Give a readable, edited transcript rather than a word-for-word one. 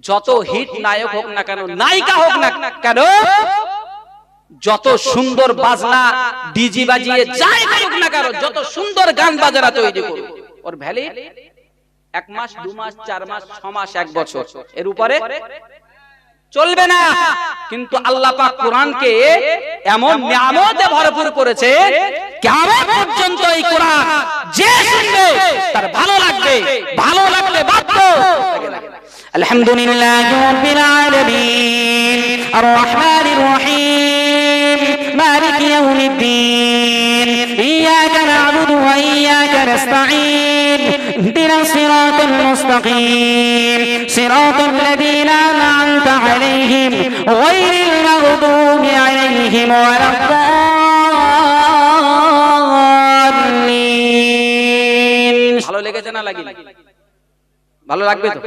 যত হিট নায়ক হোক না কেন, নায়িকা হোক না কেন, যত সুন্দর বাজনা ডিজি বাজিয়ে যাই করুক না কেন, যত সুন্দর গান বাজনা তৈরি করুক, ওর ভ্যালি 1 মাস 2 মাস 4 মাস 6 মাস 1 বছর, এর উপরে চলবে না। কিন্তু আল্লাহ পাক কোরআনকে এমন নিয়ামতে ভরপুর করেছে, কিয়ামত পর্যন্ত এই কোরআন যে শুনবে তার ভালো লাগবে, ভালো লাগলে বাধ্য। আলহামদুলিল্লাহি রাব্বিল আলামিন আর রহমানির রহিম মালিকি ইয়াউমিদ্দিন ইয়াকা না'বুদু ওয়া ইয়াকা নাস্তাঈন ইহদিনাস সিরাতাল মুস্তাকিম সিরাতাল লাযীনা আন'আমতা আলাইহিম গায়রিল মাগদুবি আলাইহিম ওয়ালাদ-দাল্লিন। ভালো লেগেছে না লাগেনি? ভালো লাগবে তো?